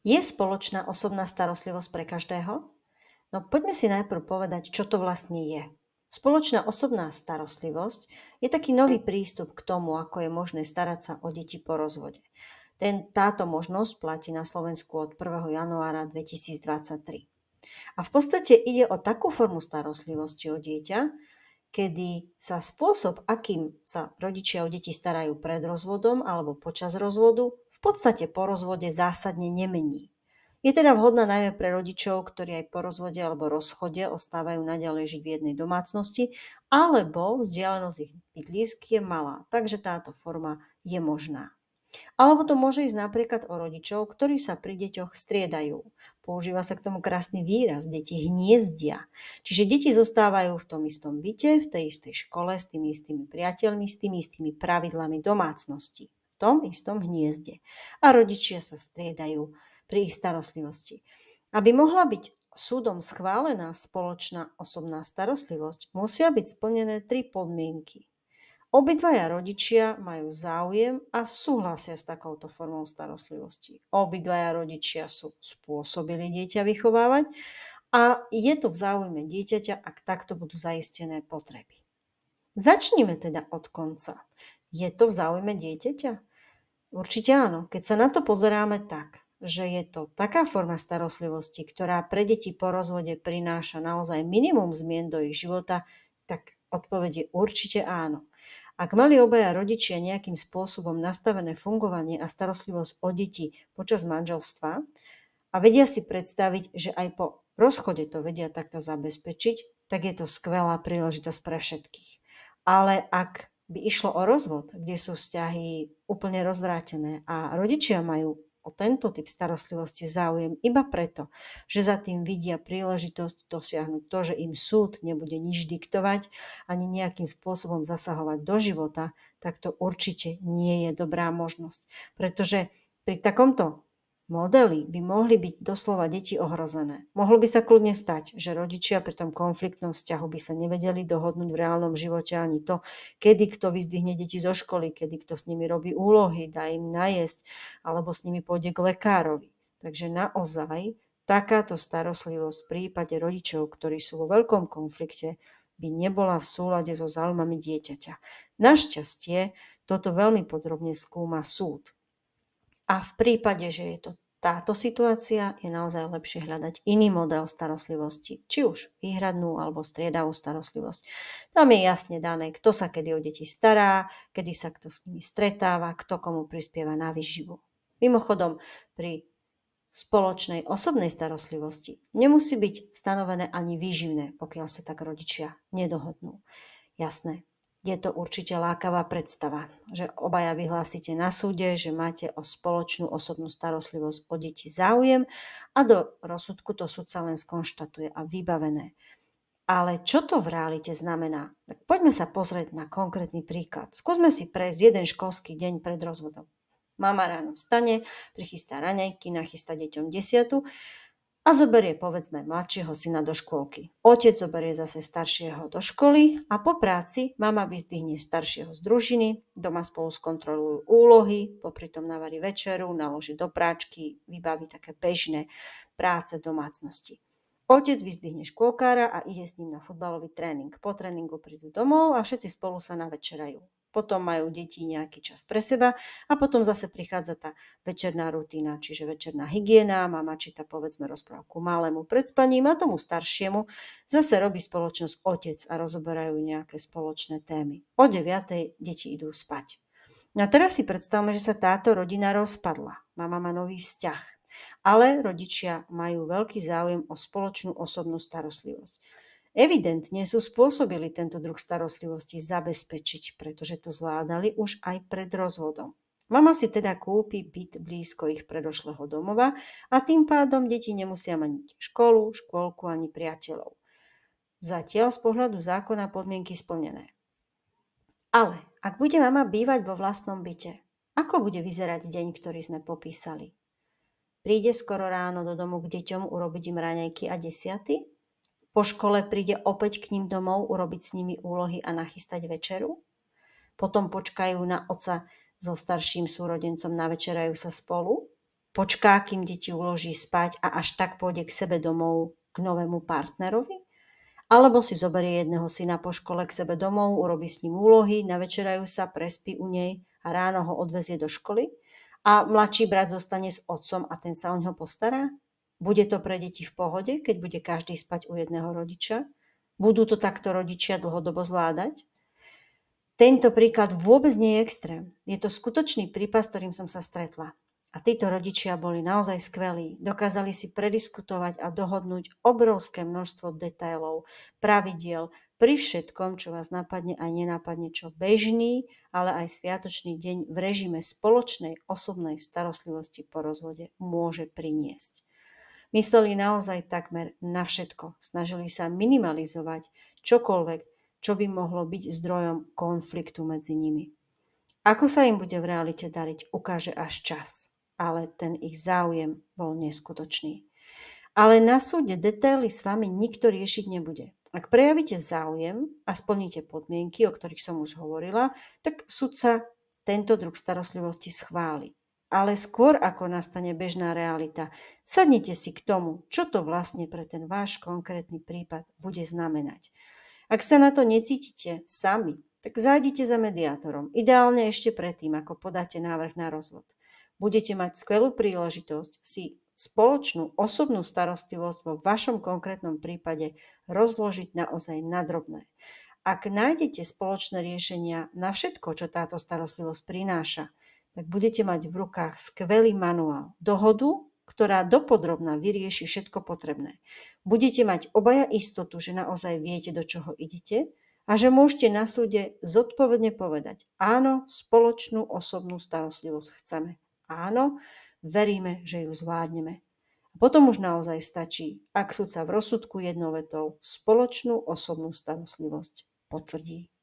Je spoločná osobná starostlivosť pre každého? No poďme si najprv povedať, čo to vlastne je. Spoločná osobná starostlivosť je taký nový prístup k tomu, ako je možné starať sa o deti po rozvode. Táto možnosť platí na Slovensku od 1. januára 2023. A v podstate ide o takú formu starostlivosti o dieťa, kedy sa spôsob, akým sa rodičia o deti starajú pred rozvodom alebo počas rozvodu, v podstate po rozvode zásadne nemení. Je teda vhodná najmä pre rodičov, ktorí aj po rozvode alebo rozchode ostávajú naďalej žiť v jednej domácnosti, alebo vzdialenosť ich bydlísk je malá, takže táto forma je možná. Alebo to môže ísť napríklad o rodičov, ktorí sa pri deťoch striedajú. Používa sa k tomu krásny výraz, deti hniezdia. Čiže deti zostávajú v tom istom byte, v tej istej škole, s tými istými priateľmi, s tými istými pravidlami domácnosti. V tom istom hniezde. A rodičia sa striedajú pri ich starostlivosti. Aby mohla byť súdom schválená spoločná osobná starostlivosť, musia byť splnené 3 podmienky. Obidvaja rodičia majú záujem a súhlasia s takouto formou starostlivosti. Obidvaja rodičia sú spôsobili dieťa vychovávať a je to v záujme dieťaťa, ak takto budú zaistené potreby. Začnime teda od konca. Je to v záujme dieťaťa? Určite áno. Keď sa na to pozeráme tak, že je to taká forma starostlivosti, ktorá pre deti po rozvode prináša naozaj minimum zmien do ich života, tak odpoveď je určite áno. Ak mali obaja rodičia nejakým spôsobom nastavené fungovanie a starostlivosť o deti počas manželstva a vedia si predstaviť, že aj po rozchode to vedia takto zabezpečiť, tak je to skvelá príležitosť pre všetkých. Ale ak by išlo o rozvod, kde sú vzťahy úplne rozvrátené a rodičia majú o tento typ starostlivosti záujem iba preto, že za tým vidia príležitosť dosiahnuť to, že im súd nebude nič diktovať ani nejakým spôsobom zasahovať do života, tak to určite nie je dobrá možnosť. Pretože pri takomto modeli by mohli byť doslova deti ohrozené. Mohlo by sa kľudne stať, že rodičia pri tom konfliktnom vzťahu by sa nevedeli dohodnúť v reálnom živote ani to, kedy kto vyzdvihne deti zo školy, kedy kto s nimi robí úlohy, dá im najesť, alebo s nimi pôjde k lekárovi. Takže naozaj takáto starostlivosť v prípade rodičov, ktorí sú vo veľkom konflikte, by nebola v súlade so záujmami dieťaťa. Našťastie toto veľmi podrobne skúma súd. A v prípade, že je to táto situácia, je naozaj lepšie hľadať iný model starostlivosti, či už výhradnú alebo striedavú starostlivosť. Tam je jasne dané, kto sa kedy o deti stará, kedy sa kto s nimi stretáva, kto komu prispieva na výživu. Mimochodom, pri spoločnej osobnej starostlivosti nemusí byť stanovené ani výživné, pokiaľ sa tak rodičia nedohodnú. Jasné, je to určite lákavá predstava, že obaja vyhlásite na súde, že máte o spoločnú osobnú starostlivosť o deti záujem a do rozsudku to sudca len skonštatuje a vybavené. Ale čo to v realite znamená? Tak poďme sa pozrieť na konkrétny príklad. Skúsme si prejsť jeden školský deň pred rozvodom. Mama ráno vstane, prichystá raňajky, nachystá deťom desiatu a zoberie povedzme mladšieho syna do škôlky. Otec zoberie zase staršieho do školy a po práci mama vyzdvihne staršieho z družiny, doma spolu skontrolujú úlohy, popri tom navarí večeru, naloží do práčky, vybaví také bežné práce v domácnosti. Otec vyzdvihne škôlkára a ide s ním na futbalový tréning. Po tréningu prídu domov a všetci spolu sa navečerajú. Potom majú deti nejaký čas pre seba a potom zase prichádza tá večerná rutína, čiže večerná hygiena, mama číta povedzme rozprávku malému pred spaním a tomu staršiemu zase robí spoločnosť otec a rozoberajú nejaké spoločné témy. O 9:00 deti idú spať. No a teraz si predstavme, že sa táto rodina rozpadla. Mama má nový vzťah, ale rodičia majú veľký záujem o spoločnú osobnú starostlivosť. Evidentne sú spôsobili tento druh starostlivosti zabezpečiť, pretože to zvládali už aj pred rozvodom. Mama si teda kúpi byt blízko ich predošlého domova a tým pádom deti nemusia mať školu, škôlku ani priateľov. Zatiaľ z pohľadu zákona podmienky splnené. Ale ak bude mama bývať vo vlastnom byte, ako bude vyzerať deň, ktorý sme popísali? Príde skoro ráno do domu k deťom urobiť im raňajky a desiaty? Po škole príde opäť k ním domov urobiť s nimi úlohy a nachystať večeru? Potom počkajú na otca so starším súrodencom, navečerajú sa spolu? počká, kým deti uloží spať a až tak pôjde k sebe domov k novému partnerovi? Alebo si zoberie jedného syna po škole k sebe domov, urobí s ním úlohy, navečerajú sa, prespí u nej a ráno ho odvezie do školy? A mladší brat zostane s otcom a ten sa o ňo postará? Bude to pre deti v pohode, keď bude každý spať u jedného rodiča? Budú to takto rodičia dlhodobo zvládať? Tento príklad vôbec nie je extrém. Je to skutočný prípad, s ktorým som sa stretla. A títo rodičia boli naozaj skvelí. Dokázali si prediskutovať a dohodnúť obrovské množstvo detailov, pravidiel, pri všetkom, čo vás napadne aj nenapadne, čo bežný, ale aj sviatočný deň v režime spoločnej osobnej starostlivosti po rozvode môže priniesť. Mysleli naozaj takmer na všetko. Snažili sa minimalizovať čokoľvek, čo by mohlo byť zdrojom konfliktu medzi nimi. Ako sa im bude v realite dariť, ukáže až čas. Ale ten ich záujem bol neskutočný. Ale na súde detaily s vami nikto riešiť nebude. Ak prejavíte záujem a splníte podmienky, o ktorých som už hovorila, tak sudca tento druh starostlivosti schváli. Ale skôr ako nastane bežná realita, sadnite si k tomu, čo to vlastne pre ten váš konkrétny prípad bude znamenať. Ak sa na to necítite sami, tak zájdite za mediátorom, ideálne ešte predtým, ako podáte návrh na rozvod. Budete mať skvelú príležitosť si spoločnú osobnú starostlivosť vo vašom konkrétnom prípade rozložiť naozaj na drobné. Ak nájdete spoločné riešenia na všetko, čo táto starostlivosť prináša, tak budete mať v rukách skvelý manuál, dohodu, ktorá dopodrobna vyrieši všetko potrebné. Budete mať obaja istotu, že naozaj viete, do čoho idete a že môžete na súde zodpovedne povedať: áno, spoločnú osobnú starostlivosť chceme. Áno, veríme, že ju zvládneme. A potom už naozaj stačí, ak sudca v rozsudku jednou vetou spoločnú osobnú starostlivosť potvrdí.